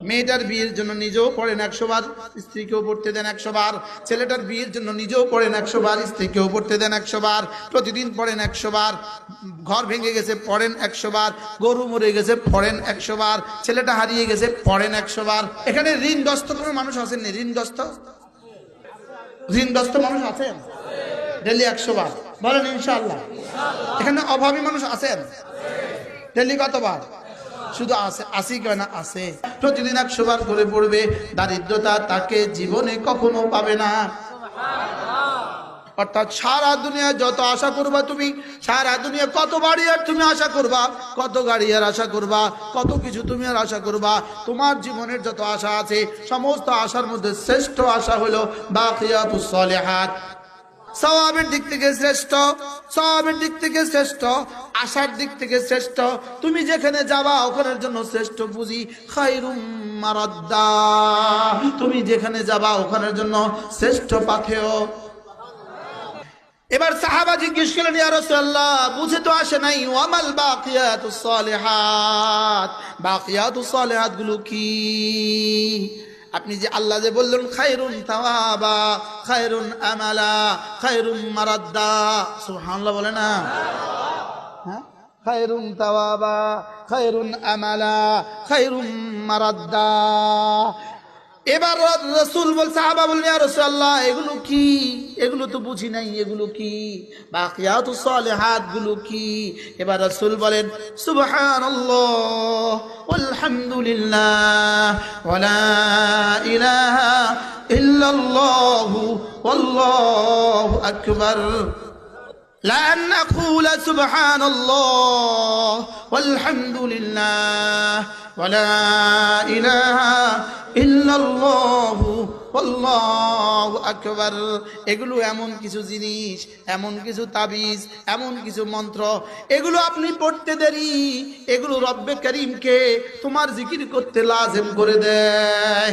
মেয়েটার বিয়ের জন্য নিজেও পড়েন 100 বার, স্ত্রীকেও পড়তে দেন 100 বার। ছেলেটার বিয়ের জন্য নিজেও পড়েন 100 বার, স্ত্রীকেও পড়তে দেন 100 বার। প্রতিদিন পড়েন 100 বার। ঘর ভেঙে গেছে পড়েন 100 বার। গরু মরে গেছে পড়েন 100 বার। ছেলেটা হারিয়ে গেছে পড়েন 100 বার। এখানে ঋণগ্রস্ত কোনো মানুষ আছেন? ঋণগ্রস্ত ঋণগ্রস্ত মানুষ আছেন? ডেলি 100 বার বলেন ইনশাআল্লাহ। এখানে অভাবী মানুষ আছেন? ডেলি কতবার? শুধু আছে, আসি কেন না আছে। প্রতিদিন 100 বার করে পড়বে, দারিদ্রতা তাকে জীবনে কখনো পাবে না। অর্থাৎ সারা দুনিয়া যত আশা করবা তুমি, সারা দুনিয়া কত বাড়ি আর তুমি আশা করবা, কত গাড়ি আর আশা করবা, কত কিছু তুমি আর আশা করবা। তোমার জীবনের যত আশা আছে, সমস্ত আশার মধ্যে শ্রেষ্ঠ আশা হলো বাকিয়াতুস সালিহাত। সওয়াবের দিক থেকে শ্রেষ্ঠ, সওয়াবের দিক থেকে শ্রেষ্ঠ, আশার দিক থেকে শ্রেষ্ঠ। তুমি যেখানে যাবা ওখানের জন্য শ্রেষ্ঠ পুঁজি খায়রুম মারাদ্দা। তুমি যেখানে যাবা ওখানের জন্য শ্রেষ্ঠ পাথেয়। এবার সাহাবা জিজ্ঞেস করলেন, ইয়া রাসূলুল্লাহ, বুঝে তো আসে নাই, ওয়ামাল বাকিয়াতুস সালিহাত, বাকিয়াতুস সালিহাত গুলো কি? আপনি যে আল্লাহ যে বললেন খায়রুন তাওয়াবা, খায়রুন আমালা, খায়রুম মারাদ্দা, সুবহানাল্লাহ বলে না? হ্যাঁ, খায়রুন তাওয়াবা, খায়রুন আমালা, খায়রুম মারাদ্দা। এবার রাসূল বল, সাহাবা বললেন, ইয়া রাসূলুল্লাহ, এগুলো কি? এগুলো তো বুঝি নাই, এগুলো কি? বাকিয়াতুস সালিহাত গুলো কি? এবার রাসূল বলেন, সুবহানাল্লাহ ওয়ালহামদুলিল্লাহ ওয়ালা ইলাহা ইল্লাল্লাহু ওয়াল্লাহু আকবার। لا أن نقول سبحان الله والحمد لله ولا إله إلا الله والله أكبر। এগুলো এমন কিছু জিনিস, এমন কিছু তাবিজ, এমন কিছু মন্ত্র, এগুলো আপনি পড়তে দেরি, এগুলো রব্বে করিমকে তোমার জিকির করতে লাজিম করে দেয়।